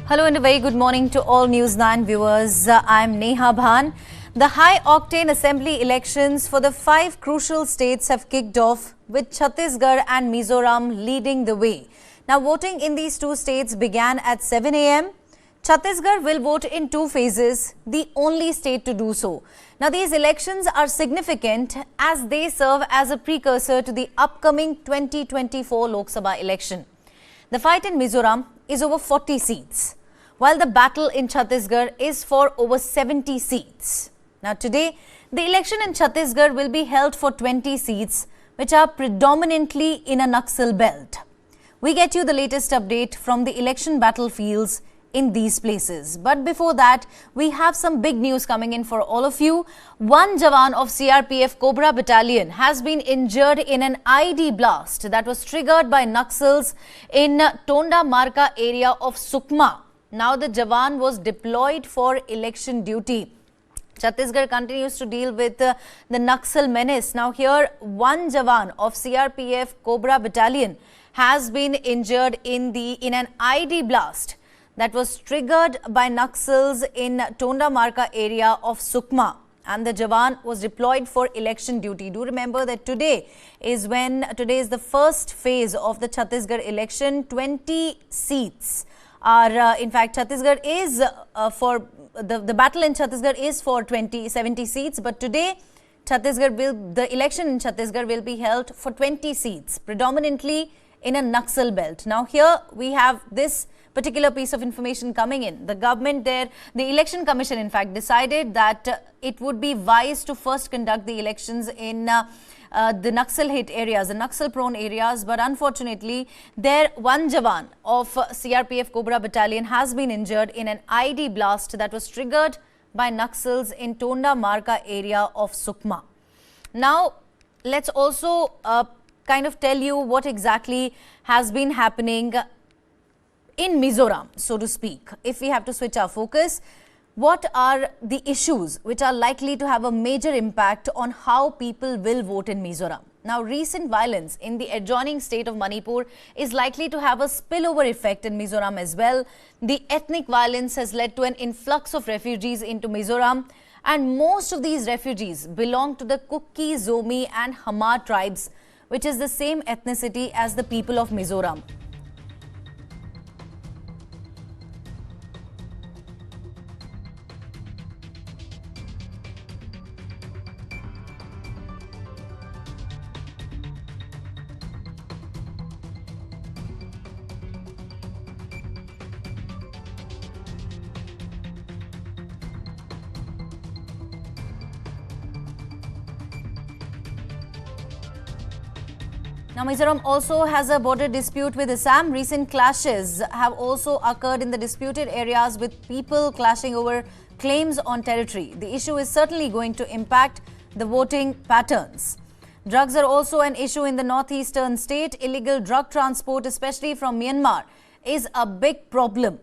Hello and a very good morning to all News9 viewers. I'm Neha Bhan. The high-octane assembly elections for the 5 crucial states have kicked off, with Chhattisgarh and Mizoram leading the way. Now, voting in these 2 states began at 7 a.m. Chhattisgarh will vote in 2 phases, the only state to do so. Now, these elections are significant as they serve as a precursor to the upcoming 2024 Lok Sabha election. The fight in Mizoram is over 40 seats, while the battle in Chhattisgarh is for over 70 seats. Now today, the election in Chhattisgarh will be held for 20 seats, which are predominantly in a Naxal belt. We get you the latest update from the election battlefields in these places. But before that, we have some big news coming in for all of you. One Jawan of CRPF Cobra Battalion has been injured in an IED blast that was triggered by Naxals in Tonda Marka area of Sukma. Now the Jawan was deployed for election duty. Chhattisgarh continues to deal with the Naxal menace. Now here, one Jawan of CRPF Cobra Battalion has been injured in an IED blast that was triggered by Naxals in Tonda Marka area of Sukma, and the Jawan was deployed for election duty. Do remember that today is the first phase of the Chhattisgarh election. 20 seats are, in fact, Chhattisgarh is the battle in Chhattisgarh is for 70 seats, but today the election in Chhattisgarh will be held for 20 seats, predominantly in a Naxal belt. Now here we have this particular piece of information coming in. The government there, the election commission in fact decided that it would be wise to first conduct the elections in the Naxal hit areas, the Naxal prone areas, but unfortunately there one Jawan of CRPF Cobra Battalion has been injured in an IED blast that was triggered by Naxals in Tonda Marka area of Sukma. Now let's also kind of tell you what exactly has been happening in Mizoram, so to speak. If we have to switch our focus, what are the issues which are likely to have a major impact on how people will vote in Mizoram? Now, recent violence in the adjoining state of Manipur is likely to have a spillover effect in Mizoram as well. The ethnic violence has led to an influx of refugees into Mizoram, and most of these refugees belong to the Kuki, Zomi and Hamar tribes, which is the same ethnicity as the people of Mizoram. Now, Mizoram also has a border dispute with Assam. Recent clashes have also occurred in the disputed areas, with people clashing over claims on territory. The issue is certainly going to impact the voting patterns. Drugs are also an issue in the northeastern state. Illegal drug transport, especially from Myanmar, is a big problem.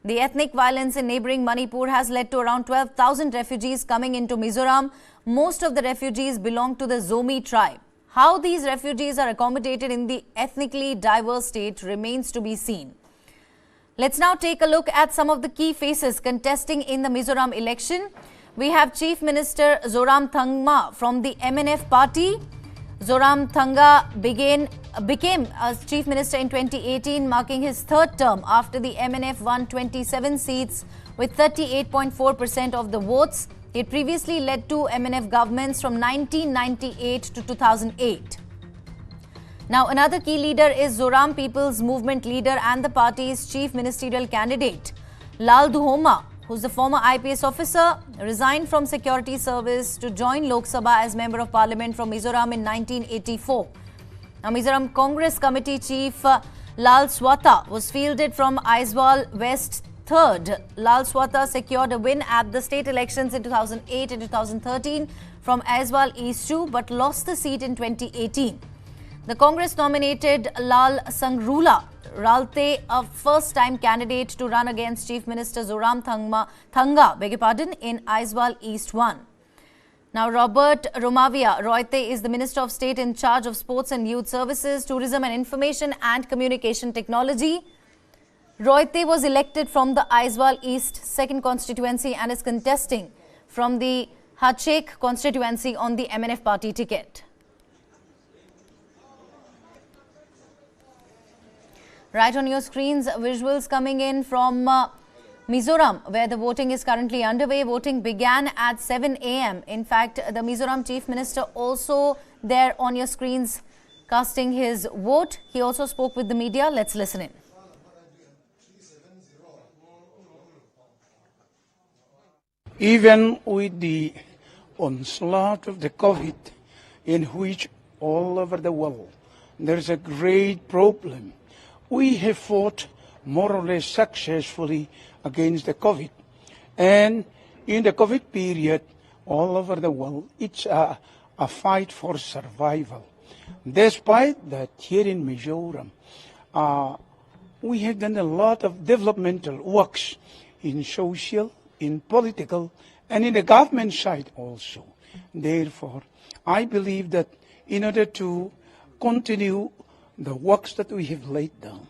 The ethnic violence in neighboring Manipur has led to around 12,000 refugees coming into Mizoram. Most of the refugees belong to the Zomi tribe. How these refugees are accommodated in the ethnically diverse state remains to be seen. Let's now take a look at some of the key faces contesting in the Mizoram election. We have Chief Minister Zoramthangma from the MNF party. Zoramthanga became as Chief Minister in 2018, marking his 3rd term after the MNF won 27 seats with 38.4% of the votes. He had previously led 2 MNF governments from 1998 to 2008. Now, another key leader is Zoram People's Movement leader and the party's chief ministerial candidate, Lal Duhoma, who's the former IPS officer, resigned from security service to join Lok Sabha as Member of Parliament from Mizoram in 1984. Now, Mizoram Congress Committee Chief Lal Swata was fielded from Aizawl West 3rd. Lal Swata secured a win at the state elections in 2008 and 2013 from Aizawl East 2, but lost the seat in 2018. The Congress nominated Lal Sangrula Ralte, a first-time candidate, to run against Chief Minister Zoramthanga in Aizawl East 1. Now, Robert Romavia Royte is the Minister of State in charge of Sports and Youth Services, Tourism and Information and Communication Technology. Royte was elected from the Aizwal East 2nd constituency and is contesting from the Hachek constituency on the MNF party ticket. Right on your screens, visuals coming in from Mizoram, where the voting is currently underway. Voting began at 7 a.m. In fact, the Mizoram Chief Minister also there on your screens casting his vote. He also spoke with the media. Let's listen in. Even with the onslaught of the COVID, in which all over the world there's a great problem, we have fought more or less successfully against the COVID. And in the COVID period, all over the world, it's a fight for survival. Despite that, here in Mizoram, we have done a lot of developmental works in social, in political, and in the government side also. Therefore, I believe that in order to continue the works that we have laid down,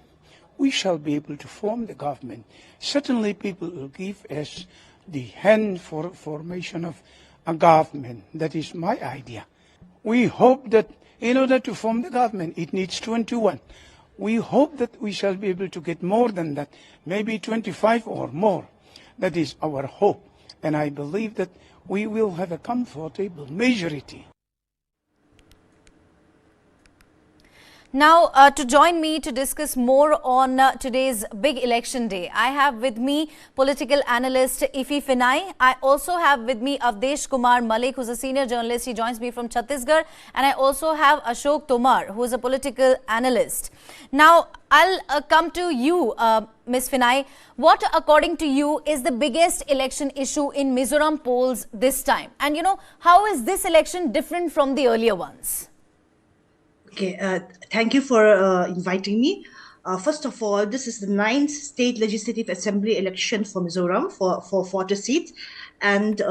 we shall be able to form the government. Certainly people will give us the hand for formation of a government. That is my idea. We hope that in order to form the government, it needs 21. We hope that we shall be able to get more than that, maybe 25 or more. That is our hope. And I believe that we will have a comfortable majority. Now, to join me to discuss more on today's big election day, I have with me political analyst Ifi Finai. I also have with me Avdesh Kumar Malik, who's a senior journalist. He joins me from Chhattisgarh. And I also have Ashok Tomar, who is a political analyst. Now, I'll come to you, Ms. Finai. What, according to you, is the biggest election issue in Mizoram polls this time? And, how is this election different from the earlier ones? Okay, thank you for inviting me. First of all, this is the 9th State Legislative Assembly election for Mizoram for 40 seats, and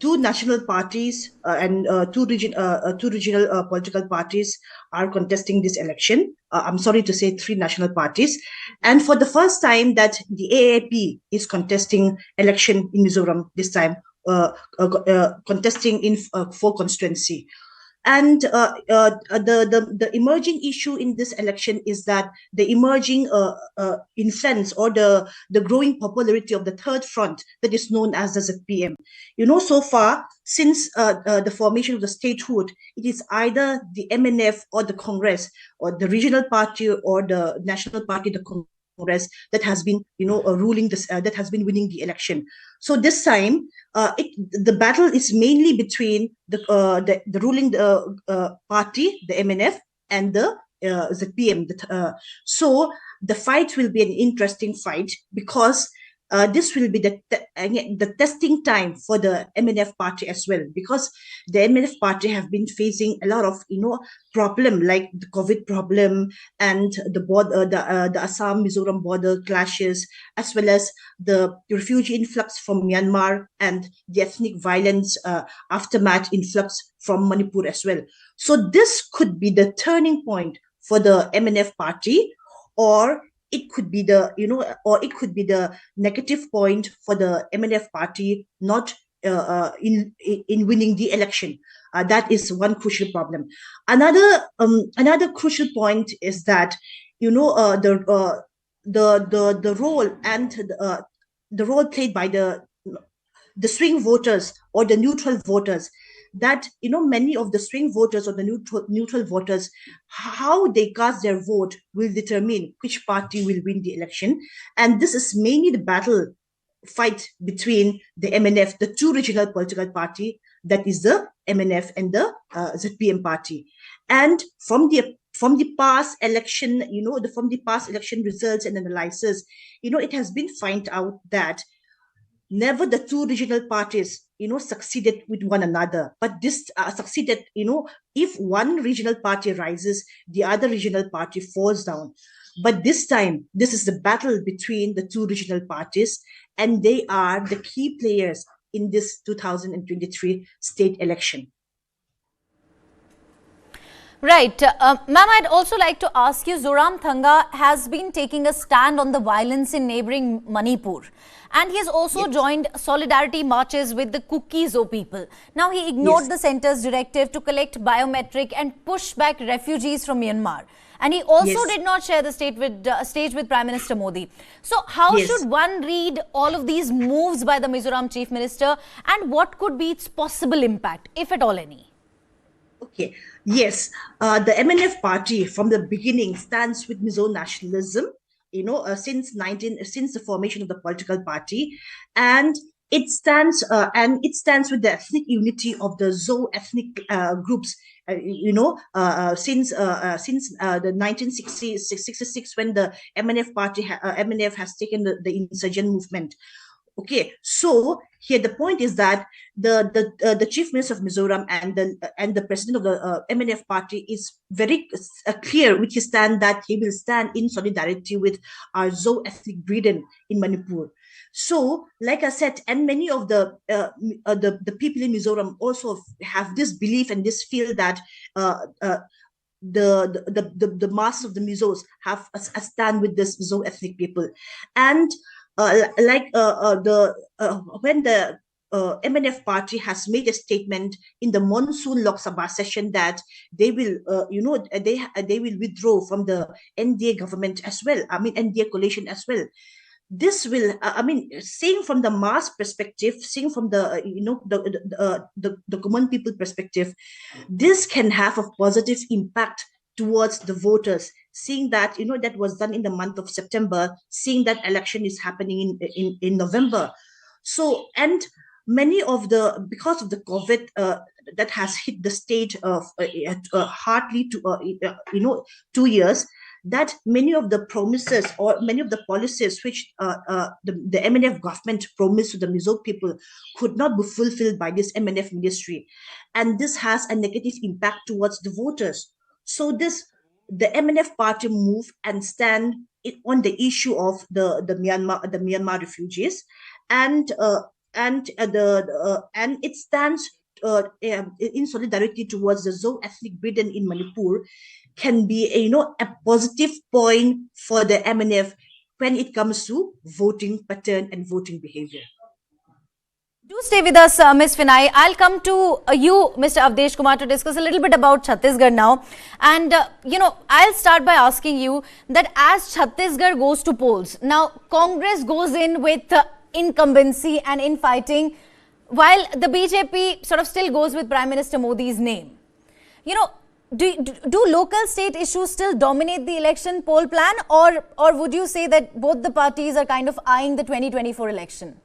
two national parties and two regional political parties are contesting this election. I'm sorry to say 3 national parties. And for the first time that the AAP is contesting election in Mizoram this time, contesting in 4 constituency. And the emerging issue in this election is that the emerging influence or the growing popularity of the third front that is known as the ZPM. So far, since the formation of the statehood, it is either the MNF or the Congress or the regional party or the national party, the Congress, that has been ruling this, that has been winning the election. So this time, the battle is mainly between the ruling party, the MNF, and the ZPM. So the fight will be an interesting fight because this will be the testing time for the MNF party as well, because the MNF party have been facing a lot of problem like the COVID problem and the Assam Mizoram border clashes, as well as the refugee influx from Myanmar and the ethnic violence aftermath influx from Manipur as well. So this could be the turning point for the MNF party, or it could be the negative point for the MNF party not in winning the election. That is one crucial problem. Another crucial point is that the role and the role played by the swing voters or the neutral voters, that many of the swing voters or the neutral voters, how they cast their vote will determine which party will win the election. And this is mainly the battle fight between the MNF, the 2 regional political party, that is the MNF and the ZPM party. And from the past election, from the past election results and analysis, it has been found out that never the 2 regional parties succeeded with one another, but this succeeded if one regional party rises, the other regional party falls down. But this time, this is the battle between the 2 regional parties, and they are the key players in this 2023 state election. Right. Ma'am, I'd also like to ask you, Zoramthanga has been taking a stand on the violence in neighboring Manipur. And he has also joined solidarity marches with the Kuki-Zo people. Now, he ignored the centre's directive to collect biometric and push back refugees from Myanmar. And he also did not share the stage with Prime Minister Modi. So, how should one read all of these moves by the Mizoram Chief Minister, and what could be its possible impact, if at all any? Okay. Yes. The MNF party from the beginning stands with Mizo nationalism. Since the formation of the political party, and it stands with the ethnic unity of the Zo ethnic groups. Since the 1966, when the MNF has taken the insurgent movement. Okay, so here the point is that the chief minister of Mizoram and the president of the MNF party is very clear with his stand that he will stand in solidarity with our Zo ethnic breeding in Manipur. So, like I said, and many of the people in Mizoram also have this belief and this feel that the masses of the Mizos have a stand with this Zo ethnic people, and when the MNF party has made a statement in the monsoon Lok Sabha session that they will, they will withdraw from the NDA government as well. I mean NDA coalition as well. This will, seeing from the mass perspective, seeing from the the common people perspective, this can have a positive impact towards the voters, seeing that that was done in the month of September, seeing that election is happening in November. So, and many of because of the COVID that has hit the state of hardly to 2 years, that many of the promises or many of the policies which the MNF government promised to the Mizo people could not be fulfilled by this MNF ministry, and this has a negative impact towards the voters. So the MNF party move and stand on the issue of the Myanmar refugees, and it stands in solidarity towards the Zo ethnic breeding in Manipur, can be a positive point for the MNF when it comes to voting pattern and voting behavior. Do stay with us, Ms. Vinay. I'll come to you, Mr. Avdesh Kumar, to discuss a little bit about Chhattisgarh now. And, I'll start by asking you that as Chhattisgarh goes to polls, now Congress goes in with incumbency and infighting, while the BJP sort of still goes with Prime Minister Modi's name. Do local state issues still dominate the election poll plan, or would you say that both the parties are kind of eyeing the 2024 election?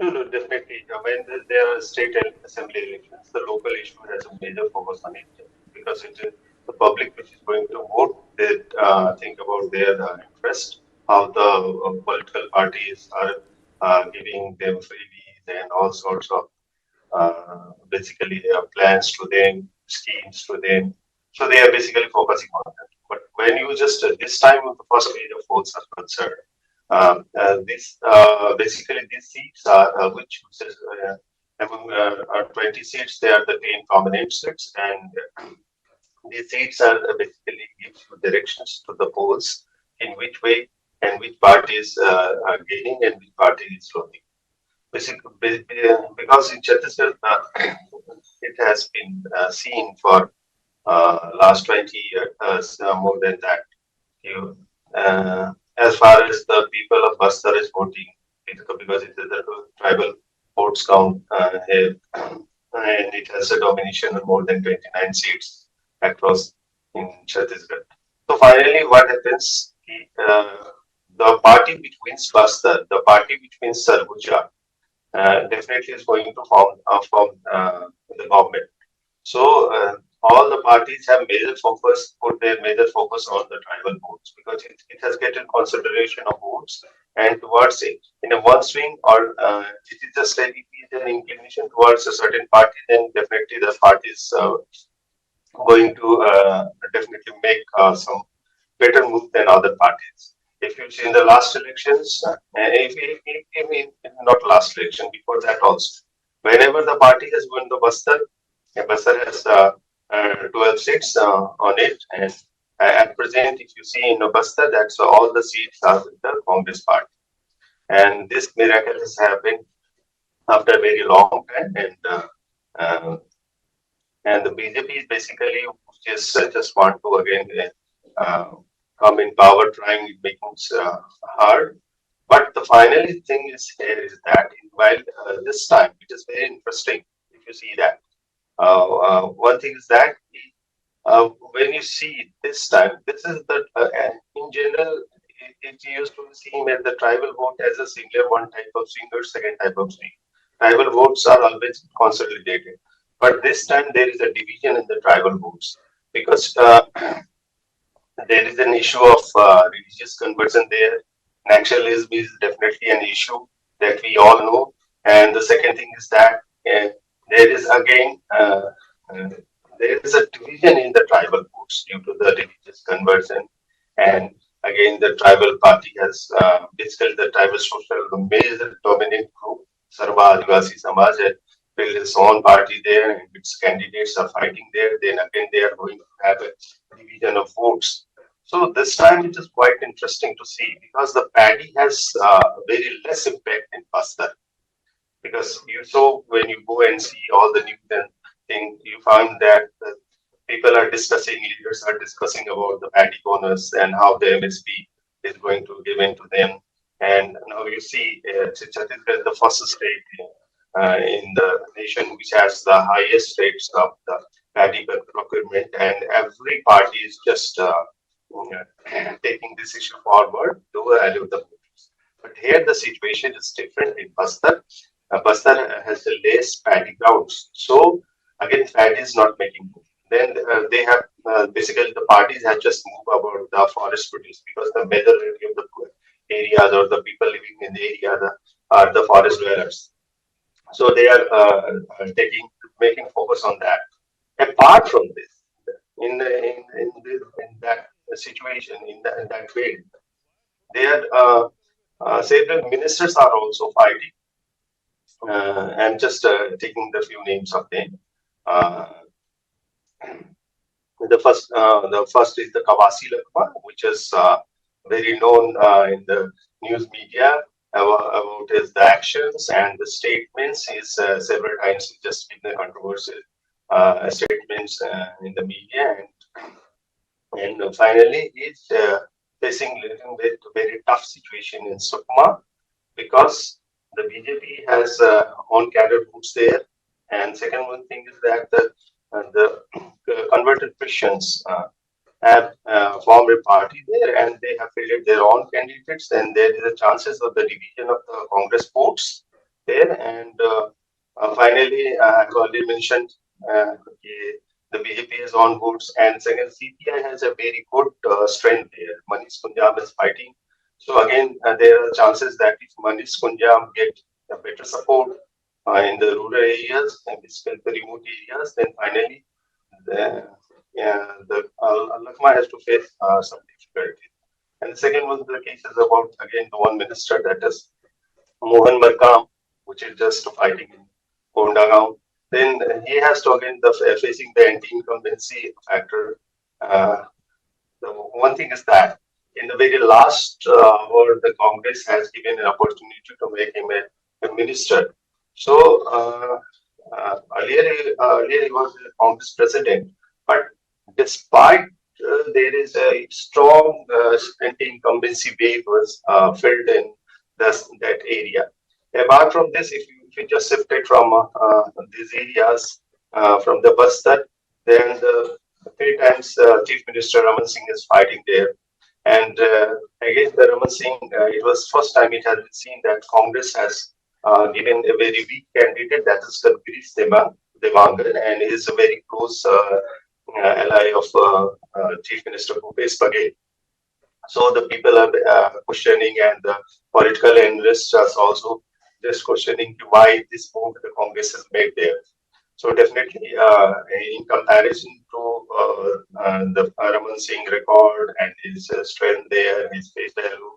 No, definitely. When there are state assembly elections, the local issue has a major focus on it, because it is the public which is going to vote. They think about their interest, how the political parties are giving them freebies and all sorts of basically plans to them, schemes to them. So they are basically focusing on that. But when you just this time of the first page of votes are concerned, basically these seats are which among 20 seats, they are the 10 prominent seats, and these seats are basically gives you directions to the polls in which way and which parties are gaining and which party is losing. Basically, because in Chhattisgarh it has been seen for last 20 years, more than that. As far as the people of Bastar is voting, because it is a tribal votes count here, and it has a domination of more than 29 seats across in Chhattisgarh. So finally, what happens? The party which wins Bastar, the party which wins Sarguja, definitely is going to form the government. So all the parties have put their major focus on the tribal votes, because it has gotten consideration of votes, and towards it in a one swing, or it is just like if it is an inclination towards a certain party, then definitely the party is going to definitely make some better move than other parties. If you see in the last elections, not last election, before that also, whenever the party has won the Bastar has 12 seats on it. And at present, if you see in Bastar, that's all the seats are with the Congress party. And this miracle has happened after a very long time. Uh, and the BJP is basically just want to again come in power, trying making it hard. But the final thing is here is that while this time it is very interesting if you see that. One thing is that when you see this time, this is the in general it used to be seen as the tribal vote as a singular one type of singer, second type of singer. Tribal votes are always consolidated, but this time there is a division in the tribal votes because there is an issue of religious conversion there. Nationalism is definitely an issue that we all know. And the second thing is that there is again uh, there is a division in the tribal votes due to the religious conversion. And again, the tribal party has basically the tribal social, the major dominant group, Sarva Adivasi Samaj, has built its own party there, and its candidates are fighting there. Then again, they are going to have a division of votes. So this time it is quite interesting to see because the paddy has very less impact in Bastar. Because you saw when you go and see all the news and thing, you find that people are discussing, leaders are discussing about the paddy bonus and how the MSP is going to give in to them. And now you see Chhattisgarh is the first state in the nation which has the highest rates of the paddy procurement, and every party is just taking this issue forward to allure the voters. But here the situation is different in Bastar. Bastar has the less paddy grounds. So again, paddy is not making move. Then they have basically the parties have just moved about the forest produce because the majority of the areas or the people living in the area are the forest dwellers. So they are making focus on that. Apart from this, in that situation, in that field, there several ministers are also fighting. I'm just taking the few names of them. Uh, the first is the Kawasi Lakh, which is very known in the news media about his the actions and the statements. He's several times just been the controversial statements in the media, and finally he's facing little bit very tough situation in Sukma because the BJP has on cadre roots there, and second one thing is that the converted Christians have formed a party there, and they have fielded their own candidates, and there is a chances of the division of the Congress votes there. And finally, I've already mentioned the BJP is on votes, and second, CPI has a very good strength there. Manish Punjab is fighting. So again, there are chances that if Manish Punjab get a better support in the rural areas and the remote areas, then finally the Lakma has to face some difficulties. And the second one, the case is about again the one minister, that is Mohan Markam, which is just fighting in Kondagaon. Then he has to again facing the anti-incumbency factor. The one thing is that in the very last hour, the Congress has given an opportunity to make him a minister. So earlier he was a Congress president, but despite there is a strong anti-incumbency wave was filled in that area. Apart from this, if you just shifted from these areas from the Bastar, then the three times Chief Minister Raman Singh is fighting there. And against the Raman Singh, it was first time it has been seen that Congress has given a very weak candidate, that is Girish Devangan, and he is a very close ally of Chief Minister Bhupesh Baghel. So the people are questioning, and the political analysts are also just questioning why this move the Congress has made there. So definitely, in comparison to the Raman Singh record and his strength there, his face value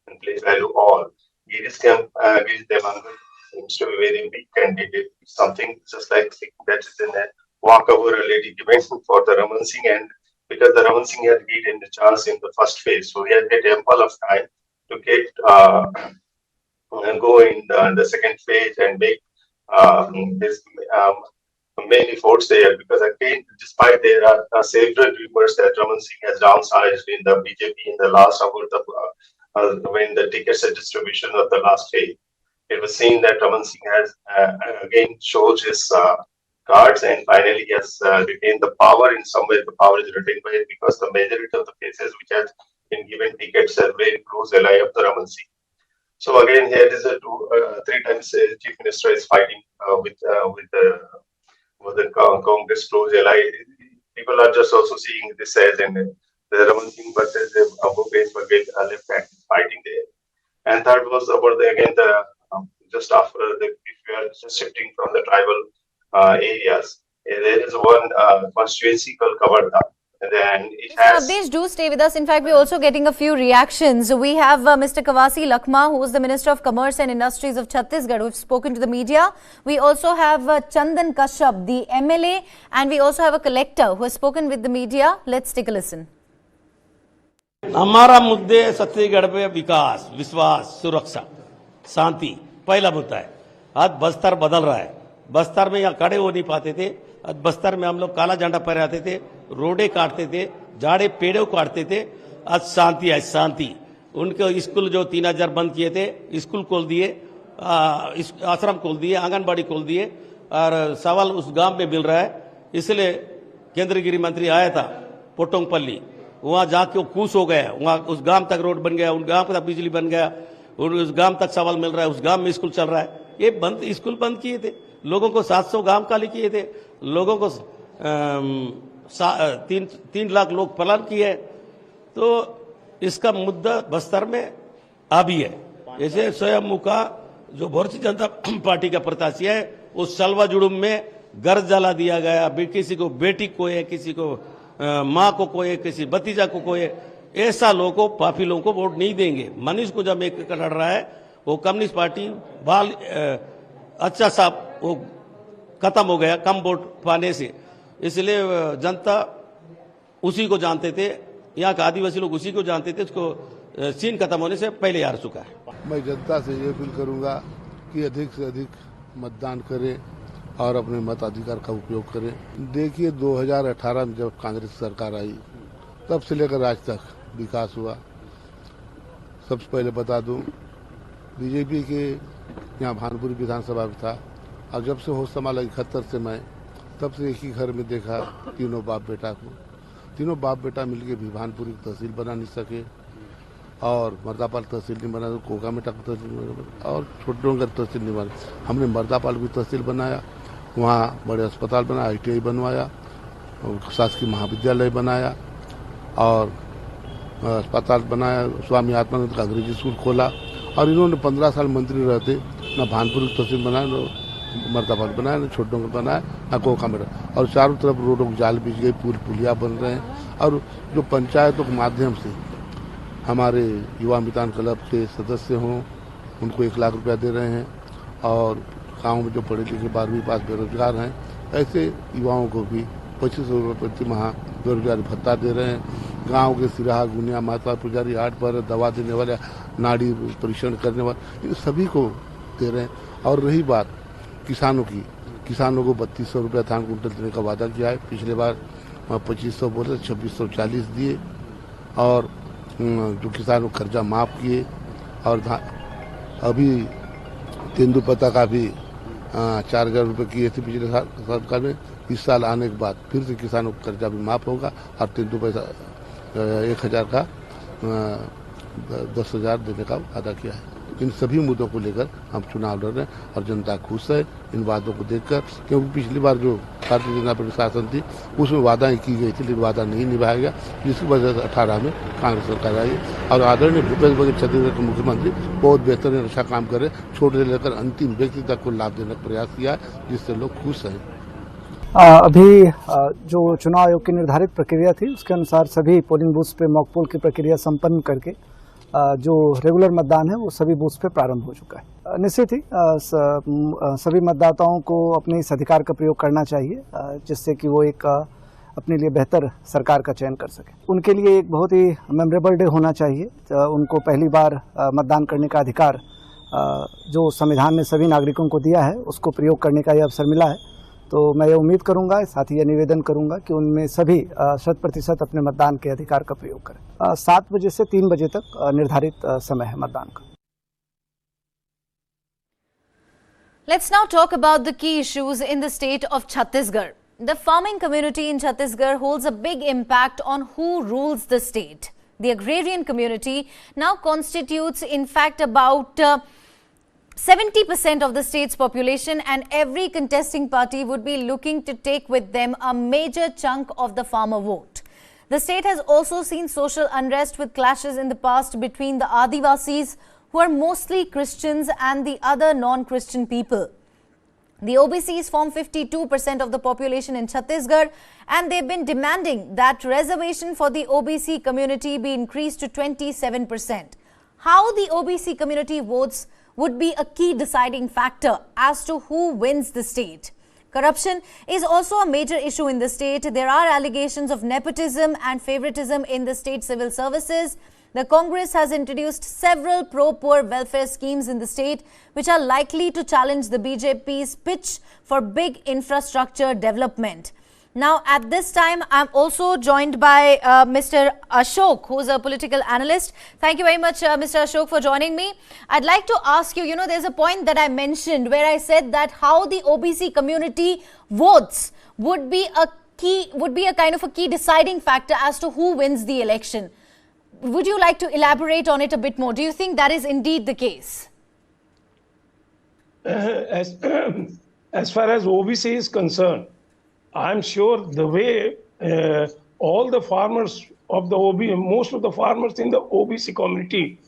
and place value, all Girish Devangan seems to be a very weak candidate. Something just like that is in a walkover already given for the Raman Singh, and because the Raman Singh had given the chance in the first phase, so he had ample of time to get go in the second phase and make this many votes there. Because again, despite there are several rumors that Raman Singh has downsized in the BJP in the last about the when the tickets distribution of the last phase, it was seen that Raman Singh has again shows his cards, and finally he has retained the power. In some way, the power is retained by it because the majority of the cases which has been given tickets are very close ally of the Raman Singh. So again, here is a three times chief minister is fighting with the Congress close ally. People are just also seeing this as the Raman Singh versus the Bhupesh Baghel left hand fighting there. And third was about just after if you are just shifting from the tribal areas, there is one constituency called Kavarda. And it has. Avdesh, do stay with us. In fact, we're also getting a few reactions. We have Mr. Kawasi Lakhma, who is the Minister of Commerce and Industries of Chhattisgarh, who have spoken to the media. We also have Chandan Kashyap, the MLA, and we also have a collector who has spoken with the media. Let's take a listen. हमारा मुद्दे छत्तीसगढ़ में विकास, विश्वास, सुरक्षा, शांति पहला मुद्दा है। आज बस्तर बदल रहा है। बस्तर में यहाँ खड़े हो नहीं पाते थे। आज बस्तर में हम लोग काला झंडा पहने आते थे, रोडे काटते थे, झाड़े पेड़ों काटते थे। आज शांति है, शांति। उनके स्कूल जो 3000 बंद किए थे, स्कूल खोल दिए, आश्रम खोल दिए, आंगनबाड़ी खोल दिए, और सवाल उस गांव में मिल रहा है। इसलिए केंद्रीय गृह मंत्री आया था पोटोंगपल्ली, वहां जाके वो खुश हो गया। वहां उस गांव तक रोड बन गया, उन गांव तक बिजली बन गया, और उस गांव तक सवाल मिल रहा है, उस गांव में स्कूल चल रहा है। ये बंद स्कूल बंद किए थे, लोगों को 700 गांव खाली किए थे, लोगों को 3 लाख लोग पलायन किए। तो इसका मुद्दा बस्तर में अभी है। जैसे स्वयं मुखा जो भारतीय जनता पार्टी का प्रत्याशी है, उस सलवा जुड़ुम में घर जला दिया गया, किसी को बेटी को है, किसी को माँ को कोई, किसी भतीजा को कोई। ऐसा लोगों को, पापी लोगों को वोट नहीं देंगे। मनीष को जब एक लड़ रहा है, वो कम्युनिस्ट पार्टी बाल अच्छा सा वो खत्म हो गया कम वोट पाने से। इसलिए जनता उसी को जानते थे, यहाँ के आदिवासी लोग उसी को जानते थे। उसको सीन खत्म होने से पहले हार चुका है। मैं जनता से ये अपील करूंगा कि अधिक से अधिक मतदान करें और अपने मताधिकार का उपयोग करें। देखिए 2018 में जब कांग्रेस सरकार आई, तब से लेकर आज तक विकास हुआ। सबसे पहले बता दूं, बीजेपी के यहाँ भानपुरी विधानसभा में था, और जब से होश संभाला 71 से मैं, तब से एक ही घर में देखा तीनों बाप बेटा को। तीनों बाप बेटा मिलके भी भानपुरी तहसील बना नहीं सके, और मर्दापाल तहसील नहीं बना, कोका मेटा तहसील बना, और छोटे तहसील नहीं बना। हमने मर्दापाल भी तहसील बनाया, वहाँ बड़े अस्पताल बनाया, ITI बनवाया, शासकीय महाविद्यालय बनाया, और अस्पताल बनाया, स्वामी आत्मानंद का अंग्रेजी स्कूल खोला। और इन्होंने 15 साल मंत्री रहते, न भानपुर तहसील बनाया, न मर्दापाल बनाया, न छोटों को बनाया, न कोका मेटा। और चारों तरफ रोडों की जाल बिछ गई, पुलिया बन रहे हैं। और जो पंचायतों के माध्यम से हमारे युवा मितान क्लब के सदस्य हों, उनको 1 लाख रुपया दे रहे हैं। और गाँव में जो पढ़े लिखे 12वीं पास बेरोजगार हैं, ऐसे युवाओं को भी 2500 रुपये प्रति माह बेरोजगारी भत्ता दे रहे हैं। गांव के सिराहा, गुनिया, माता पुजारी, हाट पर दवा देने वाले, नाड़ी परीक्षण करने वाले, इन सभी को दे रहे हैं। और रही बात किसानों की, किसानों को 3200 रुपया धान कुंटल देने का वादा किया है। पिछले बार 2500 बोले, 2640 दिए। और जो किसानों को कर्जा माफ किए। और अभी तेंदुपत्ता का भी 4000 रुपये किए थे पिछले साल सरकार ने। इस साल आने के बाद फिर से किसानों को कर्जा भी माफ होगा, और तेंदुपत्ता 1000 का 10,000 देने का वादा किया है। इन सभी मुद्दों को लेकर हम चुनाव लड़ रहे हैं, और जनता खुश है इन वादों को देखकर, क्योंकि पिछली बार जो भारतीय जनता पार्टी शासन थी, उसमें वादाएं की गई थी, लेकिन वादा नहीं निभाया गया, जिसकी वजह से 18 में कांग्रेस सरकार आई। और आदरणीय भूपेश बघेल छत्तीसगढ़ के मुख्यमंत्री बहुत बेहतरीन अच्छा काम कर रहे हैं। छोटे से लेकर अंतिम व्यक्ति तक को लाभ देने का प्रयास किया है, जिससे लोग खुश हैं। अभी जो चुनाव आयोग की निर्धारित प्रक्रिया थी, उसके अनुसार सभी पोलिंग बूथ पे मॉक पोल की प्रक्रिया संपन्न करके जो रेगुलर मतदान है वो सभी बूथ पे प्रारंभ हो चुका है। निश्चित ही सभी मतदाताओं को अपने इस अधिकार का प्रयोग करना चाहिए, जिससे कि वो एक अपने लिए बेहतर सरकार का चयन कर सके। उनके लिए एक बहुत ही मेमोरेबल डे होना चाहिए। उनको पहली बार मतदान करने का अधिकार जो संविधान ने सभी नागरिकों को दिया है उसको प्रयोग करने का यह अवसर मिला है। तो मैं ये उम्मीद करूंगा, साथ ही यह निवेदन करूंगा कि उनमें सभी 100% अपने मतदान के अधिकार का प्रयोग करें। 7 बजे से 3 बजे तक निर्धारित समय है मतदान का। Let's now talk about the key issues in the state of Chhattisgarh. The farming community in Chhattisgarh holds a big impact on who rules the state. The agrarian community now constitutes, in fact, about 70% of the state's population, and every contesting party would be looking to take with them a major chunk of the farmer vote. The state has also seen social unrest with clashes in the past between the Adivasis, who are mostly Christians, and the other non-Christian people. The OBCs form 52% of the population in Chhattisgarh, and they've been demanding that reservation for the OBC community be increased to 27%. How the OBC community votes would be a key deciding factor as to who wins the state. Corruption is also a major issue in the state. There are allegations of nepotism and favoritism in the state civil services. The Congress has introduced several pro-poor welfare schemes in the state, which are likely to challenge the BJP's pitch for big infrastructure development. Now, at this time, I'm also joined by Mr. Ashok, who's a political analyst. Thank you very much, Mr. Ashok, for joining me. I'd like to ask you, there's a point that I mentioned where I said that how the OBC community votes would be a kind of a key deciding factor as to who wins the election. Would you like to elaborate on it a bit more? Do you think that is indeed the case? As far as OBC is concerned, I'm sure the way all the farmers of the most of the farmers in the OBC community,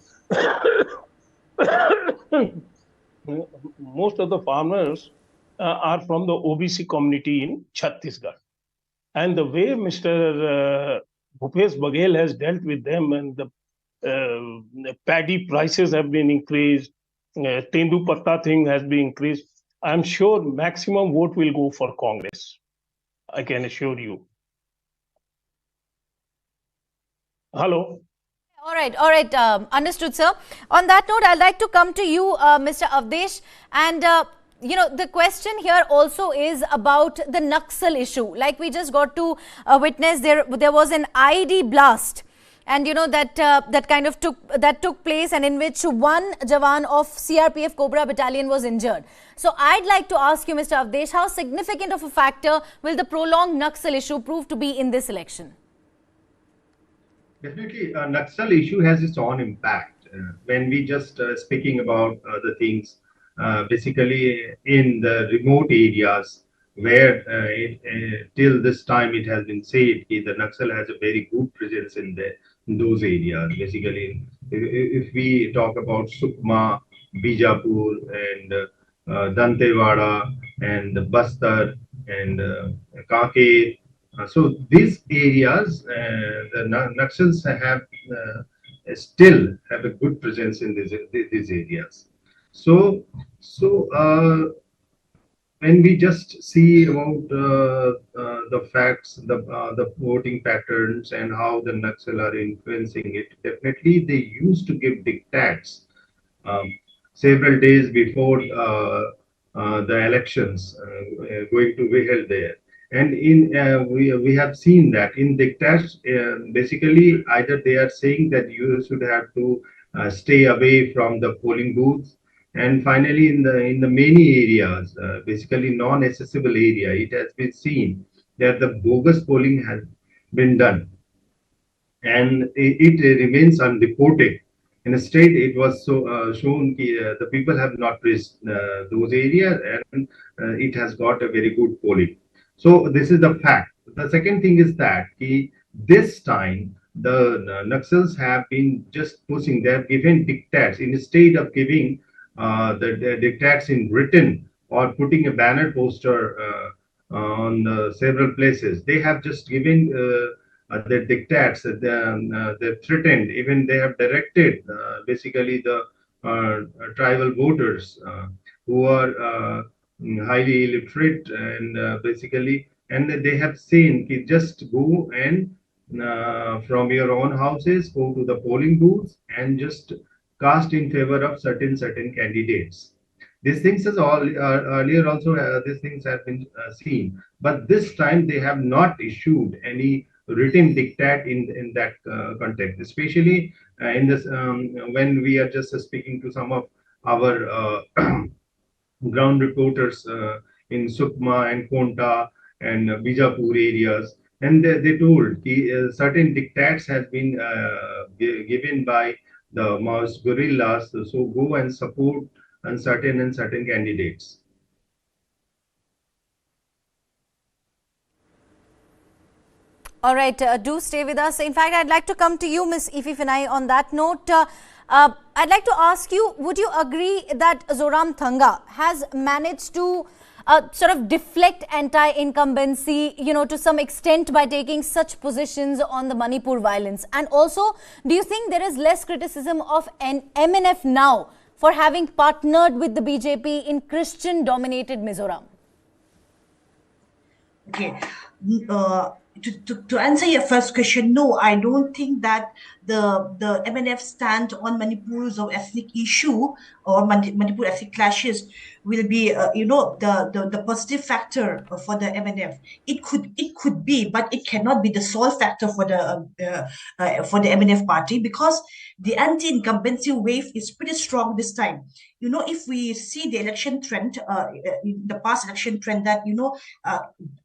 most of the farmers are from the OBC community in Chhattisgarh. And the way Mr. Bhupesh Baghel has dealt with them, and the paddy prices have been increased, Tendu Patta thing has been increased, I'm sure maximum vote will go for Congress. I can assure you. Hello. All right. Understood, sir. On that note, I'd like to come to you, Mr. Avdesh. And, the question here also is about the Naxal issue. Like we just got to witness, there was an IED blast. And that took place, and in which one Jawan of CRPF Cobra Battalion was injured. So I'd like to ask you, Mr. Avdesh, how significant of a factor will the prolonged Naxal issue prove to be in this election? Definitely, Naxal issue has its own impact. When we just speaking about the things, basically in the remote areas where till this time it has been said the Naxal has a very good presence in those areas. Basically, if we talk about Sukma, Bijapur, and Dantewada, and Bastar, and Kake, so these areas, the Naxals still have a good presence in these areas. So when we just see about the facts, the voting patterns, and how the Naxal are influencing it, definitely they used to give diktats several days before the elections going to be held there. And we have seen that in diktats, basically either they are saying that you should have to stay away from the polling booths. And finally, in the many areas, basically non-accessible area, it has been seen that the bogus polling has been done, and it remains unreported. In a state, it was shown the people have not reached those areas, and it has got a very good polling. So this is the fact. The second thing is that this time the Naxals have been just pushing. They have given diktats instead of giving the diktats in written or putting a banner poster on several places. They have just given their diktats, they've threatened, even they have directed basically the tribal voters who are highly illiterate and basically, and they have seen just go and from your own houses, go to the polling booths and just cast in favor of certain candidates. These things is all earlier also these things have been seen, but this time they have not issued any written diktat in that context, especially in this when we are just speaking to some of our ground reporters in Sukma and Konta and Bijapur areas, and they told certain diktats has been given by the Maoist guerrillas, so go and support certain candidates. All right, do stay with us. In fact, I'd like to come to you, Ms. Ifi Finai, on that note. I'd like to ask you, would you agree that Zoram Thanga has managed to sort of deflect anti-incumbency, to some extent by taking such positions on the Manipur violence? And also, do you think there is less criticism of an MNF now for having partnered with the BJP in Christian-dominated Mizoram? Okay. To answer your first question, no, I don't think that the MNF stand on Manipur's or ethnic issue or Manipur ethnic clashes will be, the positive factor for the MNF. It could be, but it cannot be the sole factor for the MNF party, because the anti-incumbency wave is pretty strong this time. If we see the election trend, the past election trend, that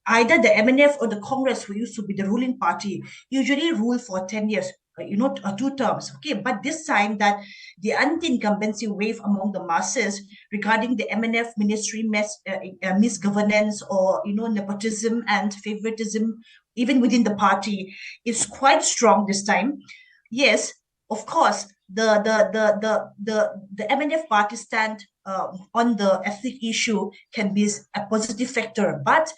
either the MNF or the Congress, who used to be the ruling party, usually rule for 10 years. 2 terms. Okay, but this time that the anti-incumbency wave among the masses regarding the MNF ministry misgovernance or nepotism and favoritism even within the party is quite strong this time. Yes, of course, the MNF party stand on the ethnic issue can be a positive factor, but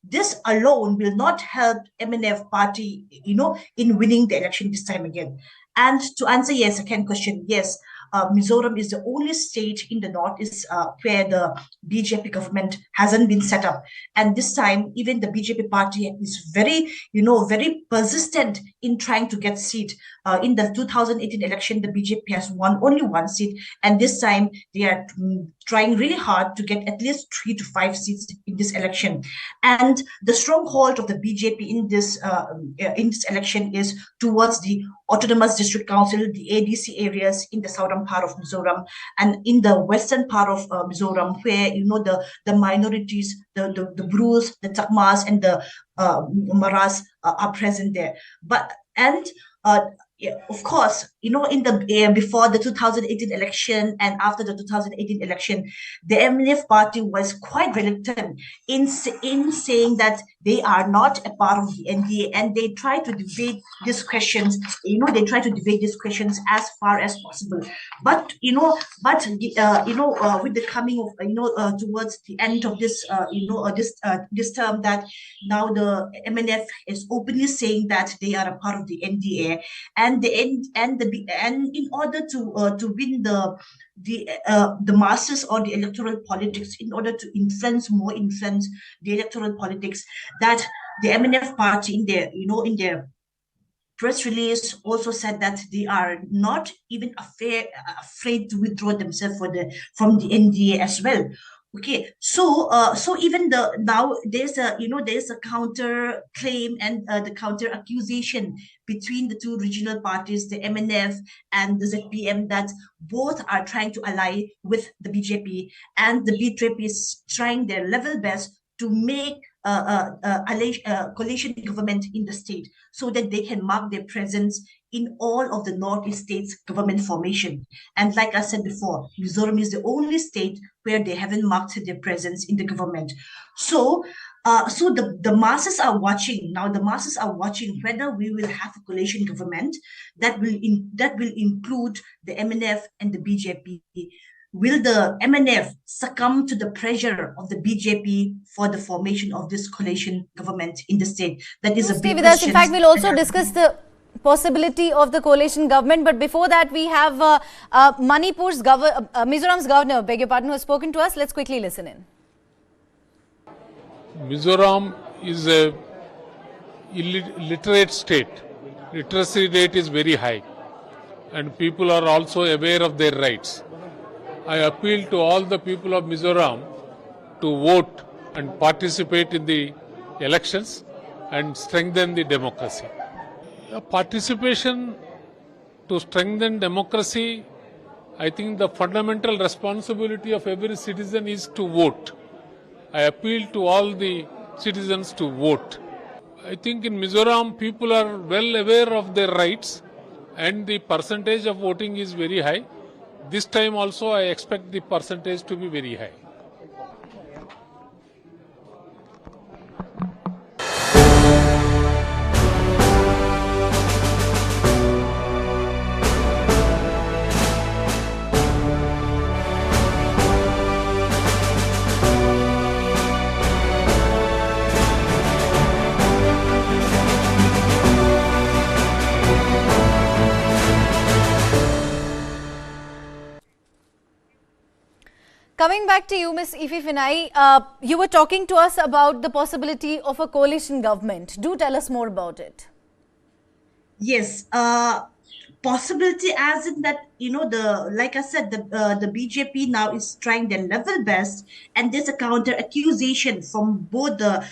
this alone will not help MNF party, in winning the election this time again. And to answer your second question, yes, Mizoram is the only state in the northeast where the BJP government hasn't been set up. And this time, even the BJP party is very, very persistent in trying to get seat. In the 2018 election, the BJP has won only 1 seat. And this time, they are trying really hard to get at least 3 to 5 seats in this election. And the stronghold of the BJP in this election is towards the Autonomous District Council, the ADC areas in the southern part of Mizoram, and in the western part of Mizoram, where the minorities, the Brus, the Chakmas, and the Maras are present there. Of course, in the before the 2018 election and after the 2018 election, the MNF party was quite reluctant in saying that they are not a part of the NDA, and they try to debate these questions. They try to debate these questions as far as possible. But with the coming of towards the end of this this term, that now the MNF is openly saying that they are a part of the NDA. And in order to win the masses or the electoral politics, in order to influence the electoral politics, that the MNF party in their press release also said that they are not even afraid to withdraw themselves from the NDA as well. Okay, so even now there's a counter claim and the counter accusation between the two regional parties, the MNF and the ZPM, that both are trying to ally with the BJP, and the BJP is trying their level best to make a coalition government in the state, so that they can mark their presence in all of the Northeast states' government formation. And like I said before, Mizoram is the only state where they haven't marked their presence in the government. So the masses are watching now. The masses are watching whether we will have a coalition government that will include the MNF and the BJP. will the MNF succumb to the pressure of the BJP for the formation of this coalition government in the state? That is a Stay big with us. In question. fact, we'll also discuss the possibility of the coalition government. But before that, we have Mizoram's governor, beg your pardon, who has spoken to us. Let's quickly listen in. Mizoram is a illiterate state. Literacy rate is very high, and people are also aware of their rights. I appeal to all the people of Mizoram to vote and participate in the elections and strengthen the democracy. Participation to strengthen democracy, I think the fundamental responsibility of every citizen is to vote. I appeal to all the citizens to vote. I think in Mizoram people are well aware of their rights and the percentage of voting is very high. This time also I expect the percentage to be very high. Coming back to you, Ms. Ifi Finai, you were talking to us about the possibility of a coalition government. Do tell us more about it. Yes, possibility as in that, like I said, the BJP now is trying their level best, and there's a counter accusation from both the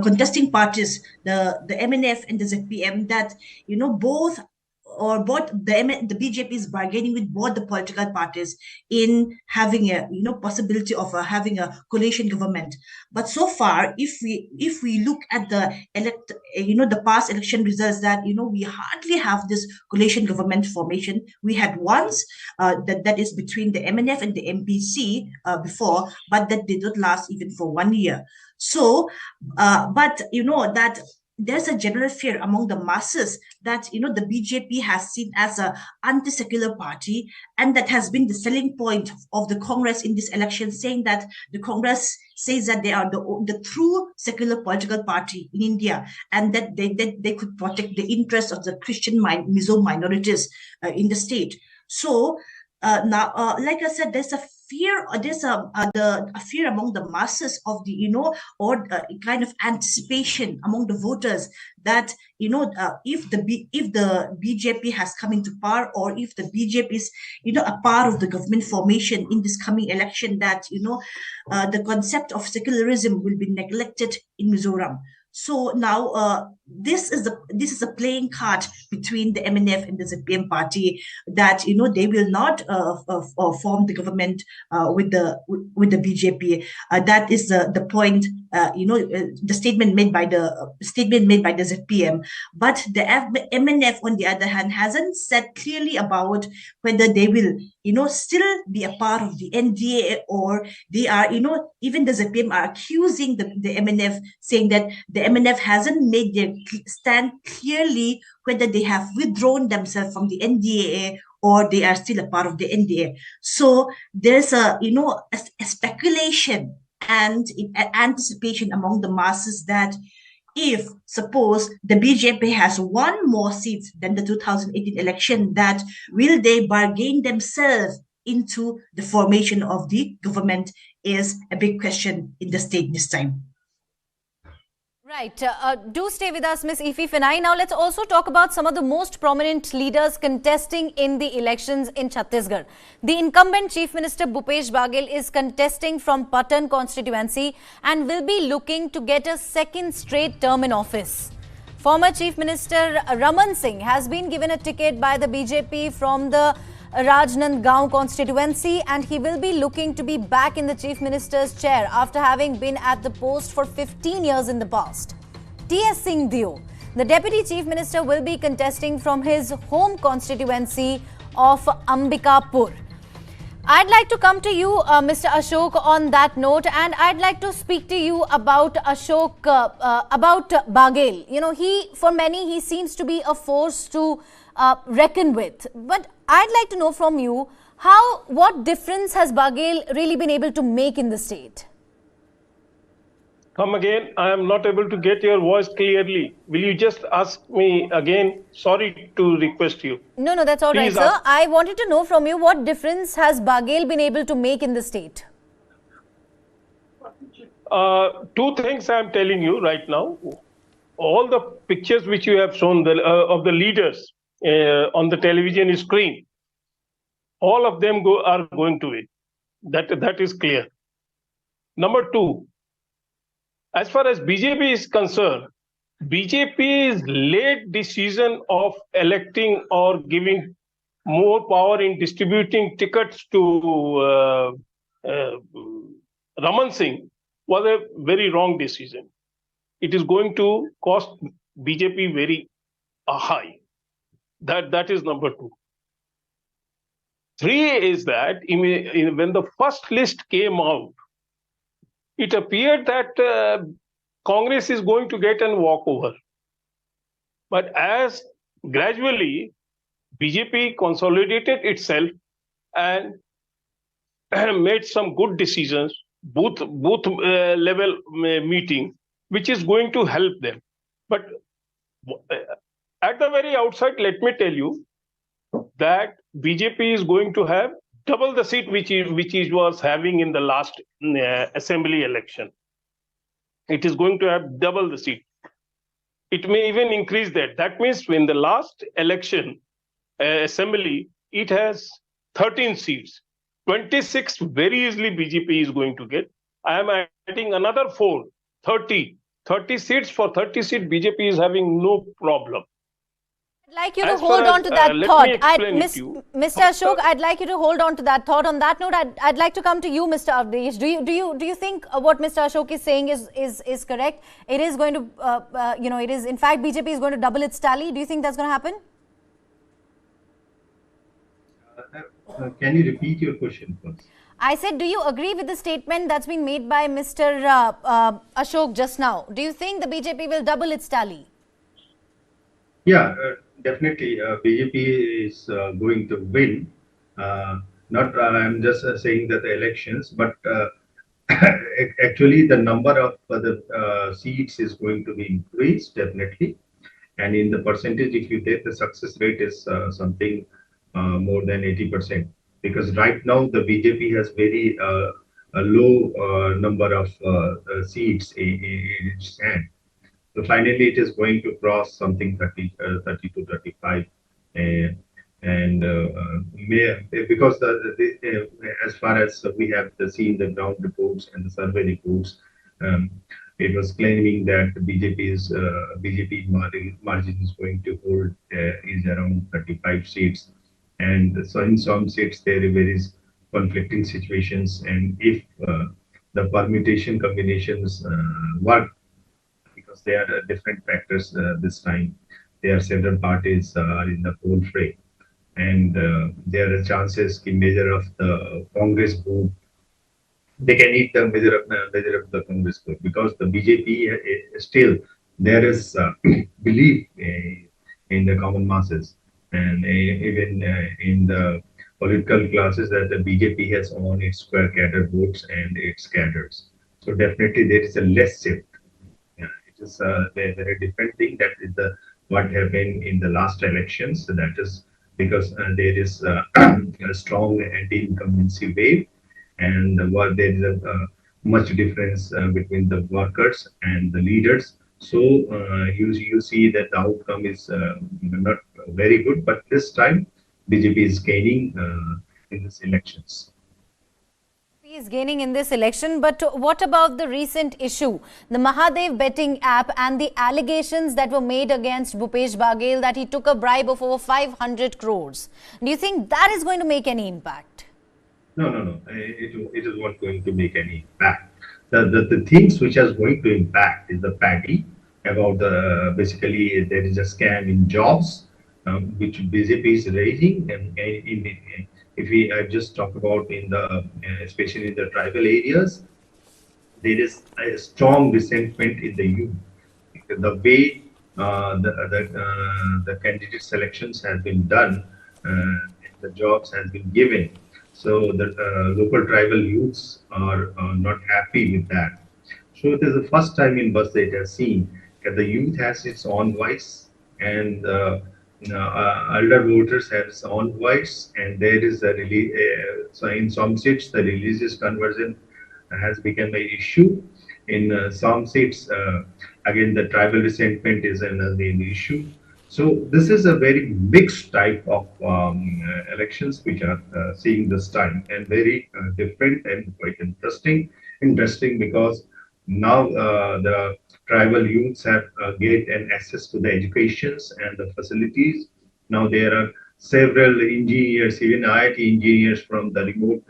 contesting parties, the MNF and the ZPM, that both the BJP is bargaining with both the political parties in having a possibility of having a coalition government. But so far, if we look at the past election results, that we hardly have this coalition government formation. We had once that is between the MNF and the MPC before, but that did not last even for 1 year. So, but that there's a general fear among the masses that the BJP has seen as a anti-secular party, and that has been the selling point of the Congress in this election, saying that the Congress says that they are the true secular political party in India, and that they could protect the interests of the Christian Mizo minorities in the state. So now, like I said, there's a fear, there's a fear among the masses of the kind of anticipation among the voters that if the BJP has come into power, or if the BJP is a part of the government formation in this coming election, that the concept of secularism will be neglected in Mizoram. So now this is a playing card between the MNF and the ZPM party, that they will not form the government with the BJP. That is the point. The statement made by the ZPM. But the MNF, on the other hand, hasn't said clearly about whether they will still be a part of the NDA, or they are even the ZPM are accusing the MNF, saying that the MNF hasn't made their stand clearly whether they have withdrawn themselves from the NDA or they are still a part of the NDA. So there's a speculation and anticipation among the masses that if suppose the BJP has one more seat than the 2018 election, that will they bargain themselves into the formation of the government is a big question in the state this time. Right. Do stay with us, Ms. Ifi Finai. Now, let's also talk about some of the most prominent leaders contesting in the elections in Chhattisgarh. The incumbent Chief Minister Bhupesh Baghel is contesting from Patan constituency and will be looking to get a second straight term in office. Former Chief Minister Raman Singh has been given a ticket by the BJP from the Rajnandgaon constituency, and he will be looking to be back in the Chief Minister's chair after having been at the post for 15 years in the past. T.S. Singh Dio, the Deputy Chief Minister, will be contesting from his home constituency of Ambikapur. I'd like to come to you, Mr. Ashok, on that note, and I'd like to speak to you about Ashok, about Baghel. For many, he seems to be a force to reckon with. But I'd like to know from you, What difference has Baghel really been able to make in the state? Come again. I am not able to get your voice clearly. Will you just ask me again? Sorry to request you. No, that's all right, Please sir. I wanted to know from you, what difference has Baghel been able to make in the state? Two things I am telling you right now. All the pictures which you have shown of the leaders on the television screen, all of them are going to win. That is clear. Number two, as far as BJP is concerned, BJP's late decision of electing or giving more power in distributing tickets to Raman Singh was a very wrong decision. It is going to cost BJP very high. That is number two. Three is that when the first list came out, it appeared that Congress is going to get an walkover. But as gradually BJP consolidated itself and made some good decisions, booth level meeting, which is going to help them. But at the very outset, let me tell you that BJP is going to have double the seat which it was having in the last assembly election. It is going to have double the seat. It may even increase that. That means in the last election assembly, it has 13 seats. 26 very easily BJP is going to get. I am adding another 4, 30. 30 seats for 30 seats, BJP is having no problem. I'd like you to hold on to that thought. Mr. Ashok, I'd like you to hold on to that thought. On that note, I'd like to come to you, Mr. Avdesh. Do you think what Mr. Ashok is saying is correct? It is going to, it is, in fact, BJP is going to double its tally. Do you think that's going to happen? Can you repeat your question first? I said, do you agree with the statement that's been made by Mr. Ashok just now? Do you think the BJP will double its tally? Yeah, definitely. BJP is going to win. I'm just saying that the elections, but actually the number of the seats is going to be increased definitely. And in the percentage, if you take the success rate is something more than 80%. Because right now the BJP has very a low number of seats in its hand. So finally, it is going to cross something 30 to 35, because as far as we have seen the ground reports and the survey reports, it was claiming that BJP margin is going to hold is around 35 seats. And so in some states there is conflicting situations, and if the permutation combinations work, because there are different factors this time, there are several parties in the poll fray, and there are chances in measure of the Congress vote, they can eat the measure of the Congress vote, because the BJP still there is belief in the common masses. And even in the political classes, that the BJP has won its square cadre votes and its cadres. So definitely there is a less shift. Yeah, it is a very different thing. That is what happened in the last elections. So that is because there is a strong anti-incumbency wave, and there is a much difference between the workers and the leaders. So you see that the outcome is not very good, but this time BJP is gaining in these elections. He is gaining in this election, but what about the recent issue, the Mahadev betting app and the allegations that were made against Bhupesh Baghel that he took a bribe of over 500 crores? Do you think that is going to make any impact? No. It is not going to make any impact. The things which are going to impact is the patty about the basically there is a scam in jobs which BJP is raising, and if we just talk about in the especially in the tribal areas, there is a strong resentment in the youth. The way the candidate selections has been done, the jobs has been given, So the local tribal youths are not happy with that. So it is the first time in Bus it has seen that the youth has its own voice and elder voters have its own voice, and there is a so in some states the religious conversion has become an issue. In some states, again the tribal resentment is another main issue. So this is a very mixed type of elections which are seeing this time, and very different and quite interesting. Interesting because now the tribal youths have get an access to the educations and the facilities. Now there are several engineers, even IIT engineers from the remote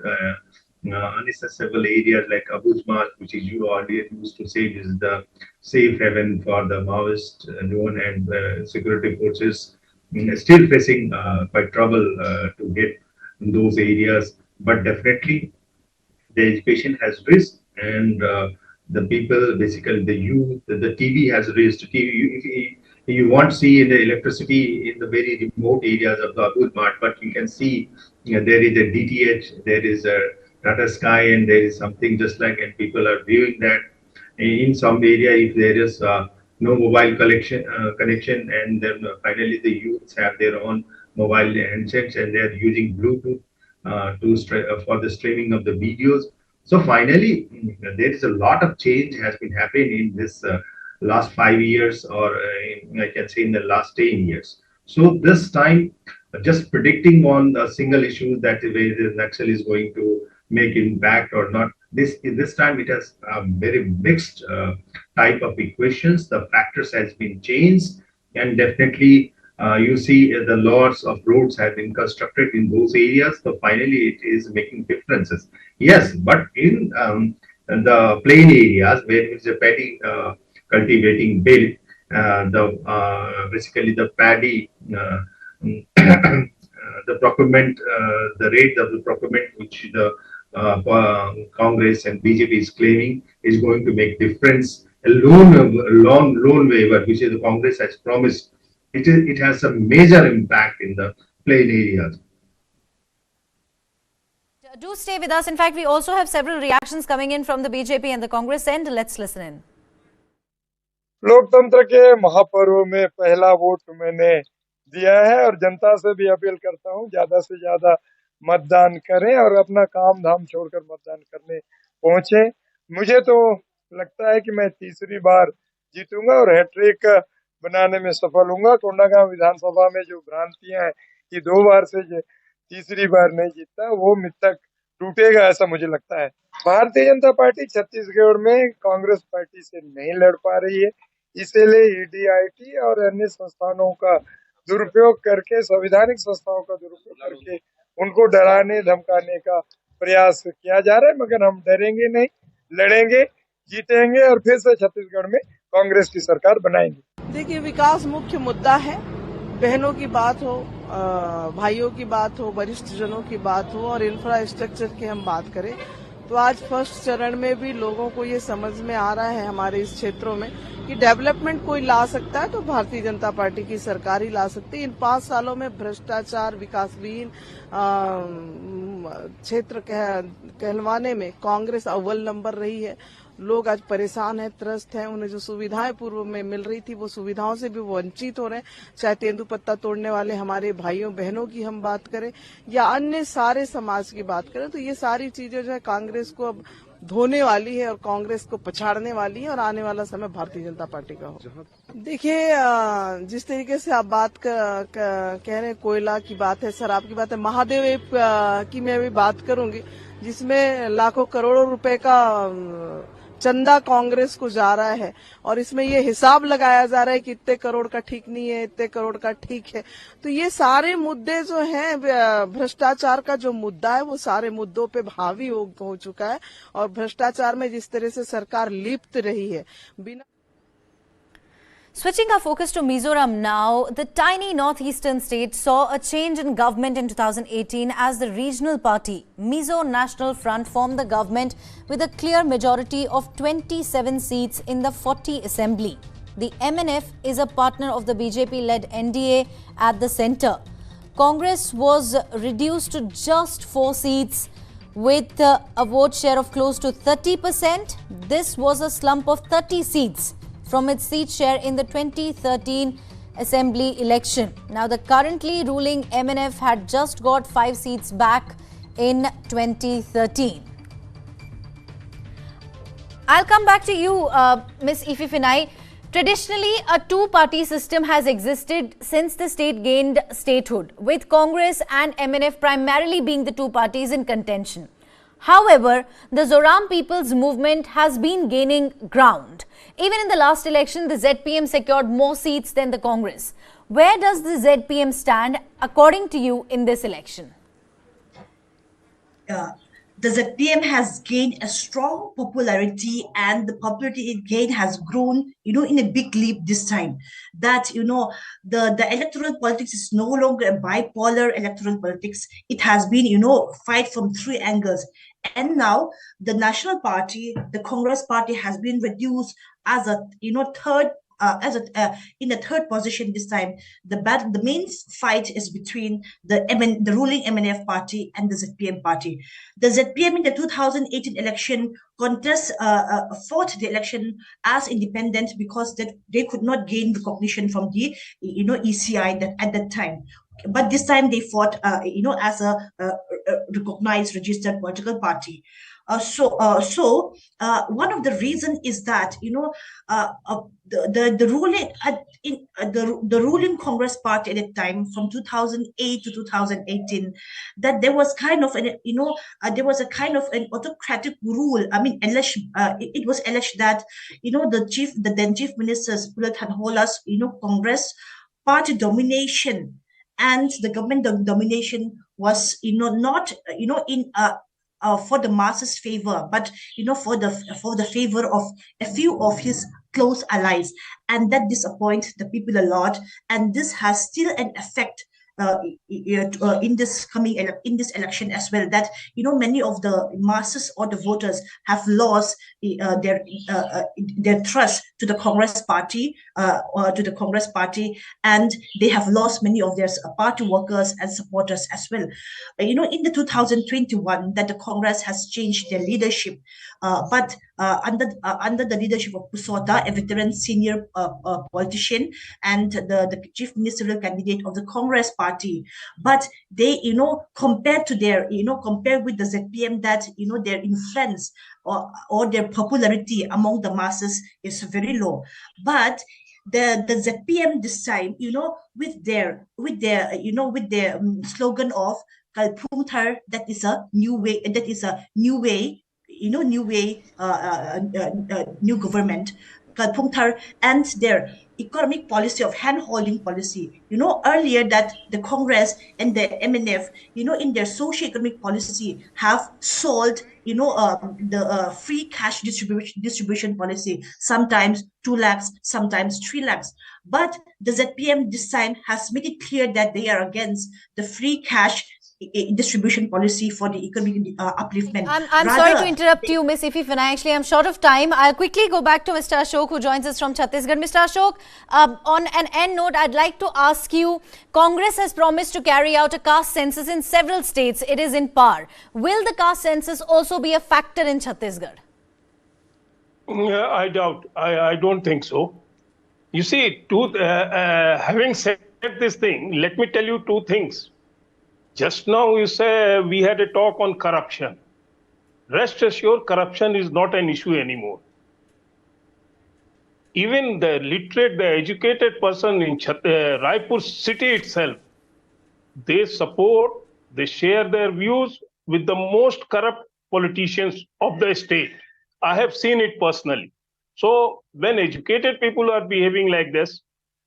inaccessible areas like Abuzmat, which is you earlier used to say is the safe haven for the Maoist known and security forces, still facing quite trouble to get in those areas. But definitely the education has reached, and the people, basically the youth, the TV has reached. You won't see in the electricity in the very remote areas of the Abud Mart, but you can see there is a DTH, there is a Tata Sky, and there is something just like, and people are viewing that. In some area, if there is no mobile connection, and then finally the youths have their own mobile handsets and they are using Bluetooth for the streaming of the videos. So finally, there is a lot of change has been happening in this last 5 years, or I can say in the last 10 years. So this time, just predicting on the single issue that the way the Naxal is going to make impact or not, this time it has very mixed type of equations. The factors has been changed, and definitely you see the lots of roads have been constructed in those areas. So finally, it is making differences. Yes, but in the plain areas where it's a paddy cultivating belt, basically the paddy, the procurement, the rate of the procurement which the Congress and BJP is claiming is going to make difference. A loan waiver, which is the Congress has promised, it has a major impact in the plain areas. Do stay with us. In fact, we also have several reactions coming in from the BJP and the Congress end. Let's listen in. लोकतंत्र के महापर्व में पहला vote मैंने दिया है और जनता से भी अपील करता हूं ज्यादा से ज्यादा मतदान करें और अपना काम धाम छोड़कर मतदान करने पहुंचे। मुझे तो लगता है कि मैं तीसरी बार जीतूंगा और हैट्रिक बनाने में सफल होऊंगा। कोंडागांव विधानसभा में जो भ्रांतियां हैं कि 2 बार से तीसरी बार नहीं जीतता, वो मिथ तक टूटेगा ऐसा मुझे लगता है। भारतीय जनता पार्टी छत्तीसगढ़ में कांग्रेस पार्टी से नहीं लड़ पा रही है, इसलिए ईडीआईटी और अन्य संस्थानों का दुरुपयोग करके, संवैधानिक संस्थाओं का दुरुपयोग करके उनको डराने धमकाने का प्रयास किया जा रहा है। मगर हम डरेंगे नहीं, लड़ेंगे, जीतेंगे और फिर से छत्तीसगढ़ में कांग्रेस की सरकार बनाएंगे। देखिए, विकास मुख्य मुद्दा है। बहनों की बात हो, भाइयों की बात हो, वरिष्ठ जनों की बात हो और इंफ्रास्ट्रक्चर की हम बात करें तो आज फर्स्ट चरण में भी लोगों को ये समझ में आ रहा है हमारे इस क्षेत्रों में कि डेवलपमेंट कोई ला सकता है तो भारतीय जनता पार्टी की सरकार ही ला सकती है। इन 5 सालों में भ्रष्टाचार, विकासहीन क्षेत्र कहलवाने में कांग्रेस अव्वल नंबर रही है। लोग आज परेशान हैं, त्रस्त हैं। उन्हें जो सुविधाएं पूर्व में मिल रही थी वो सुविधाओं से भी वंचित हो रहे हैं। चाहे तेंदुपत्ता तोड़ने वाले हमारे भाइयों बहनों की हम बात करें या अन्य सारे समाज की बात करें, तो ये सारी चीजें जो है कांग्रेस को अब धोने वाली है और कांग्रेस को पछाड़ने वाली है और आने वाला समय भारतीय जनता पार्टी का हो। देखिए, जिस तरीके से आप बात कह रहे हैं, कोयला की बात है, शराब की बात है, महादेव की मैं भी बात करूंगी जिसमें लाखों करोड़ों रुपए का चंदा कांग्रेस को जा रहा है और इसमें ये हिसाब लगाया जा रहा है कि इतने करोड़ का ठीक नहीं है, इतने करोड़ का ठीक है। तो ये सारे मुद्दे जो हैं, भ्रष्टाचार का जो मुद्दा है वो सारे मुद्दों पे हावी हो चुका है और भ्रष्टाचार में जिस तरह से सरकार लिप्त रही है बिना। Switching our focus to Mizoram now, the tiny northeastern state saw a change in government in 2018 as the regional party, Mizo National Front, formed the government with a clear majority of 27 seats in the 40 assembly. The MNF is a partner of the BJP-led NDA at the centre. Congress was reduced to just 4 seats with a vote share of close to 30%. This was a slump of 30 seats from its seat share in the 2013 Assembly election. Now, the currently ruling MNF had just got 5 seats back in 2013. I'll come back to you, Ms. Ififinai. Traditionally, a two-party system has existed since the state gained statehood, with Congress and MNF primarily being the two parties in contention. However, the Zoram People's Movement has been gaining ground. Even in the last election, the ZPM secured more seats than the Congress. Where does the ZPM stand, according to you, in this election? The ZPM has gained a strong popularity, and the popularity it gained has grown, in a big leap this time. That, the electoral politics is no longer a bipolar electoral politics. It has been, fight from 3 angles. And now the National Party, the Congress Party, has been reduced as a, third in the third position this time. The main fight is between the ruling MNF party and the ZPM party. The ZPM in the 2018 election contest fought the election as independent because they could not gain recognition from the ECI at that time. But this time they fought as a recognized registered political party. So one of the reasons is that the ruling Congress party at the time, from 2008 to 2018, that there was kind of an autocratic rule. I mean, it was alleged that the then chief ministers Pulat Hanhola's Congress party domination and the government domination was not for the masses' favor, but for the favor of a few of his close allies, and that disappoints the people a lot. And this has still an effect in this election as well. That many of the masses or the voters have lost their trust to the Congress party, and they have lost many of their party workers and supporters as well. In the 2021, that the Congress has changed their leadership, but under the leadership of Pusota, a veteran senior politician, and the chief ministerial candidate of the Congress party. But they, compared with the ZPM, that their influence or their popularity among the masses is very low. But the ZPM this time, with their slogan of Kalpungthar, that is a new way, new government, Kalpungthar, and their economic policy of hand-holding policy. Earlier that the Congress and the MNF, in their socio-economic policy have sold, the free cash distribution policy, sometimes 2 lakhs, sometimes 3 lakhs. But the ZPM this time has made it clear that they are against the free cash distribution policy for the economic upliftment. I'm sorry to interrupt you, Ms. Ififinai. Actually, I'm short of time. I'll quickly go back to Mr. Ashok, who joins us from Chhattisgarh. Mr. Ashok, on an end note, I'd like to ask you, Congress has promised to carry out a caste census in several states. It is in power. Will the caste census also be a factor in Chhattisgarh? I doubt. I don't think so. You see, having said this thing, let me tell you 2 things. Just now you say we had a talk on corruption. Rest assured, corruption is not an issue anymore. Even the literate, the educated person in Raipur city itself, they support, they share their views with the most corrupt politicians of the state. I have seen it personally. So when educated people are behaving like this,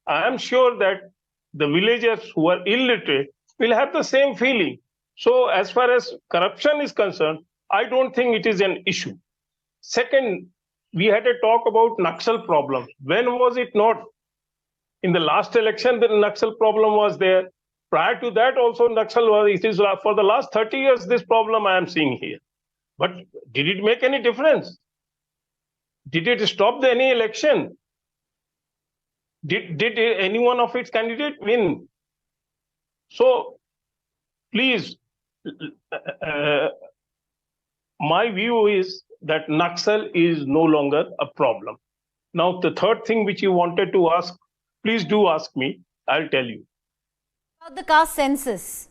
I am sure that the villagers who are illiterate will have the same feeling. So as far as corruption is concerned, I don't think it is an issue. Second, we had a talk about Naxal problem. When was it not? In the last election, the Naxal problem was there. Prior to that also Naxal was, it is for the last 30 years, this problem I am seeing here. But did it make any difference? Did it stop any election? Did any one of its candidates win? So please, my view is that Naxal is no longer a problem. Now, the third thing which you wanted to ask, please do ask me. I'll tell you. About the caste census.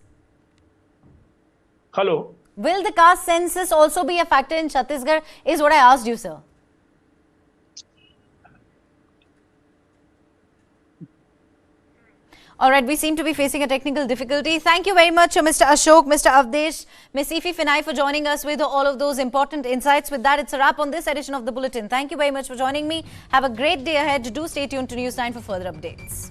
Hello. Will the caste census also be a factor in Chhattisgarh is what I asked you, sir. All right, we seem to be facing a technical difficulty. Thank you very much, Mr. Ashok, Mr. Avdesh, Ms. Ifi Finai for joining us with all of those important insights. With that, it's a wrap on this edition of the Bulletin. Thank you very much for joining me. Have a great day ahead. Do stay tuned to News9 for further updates.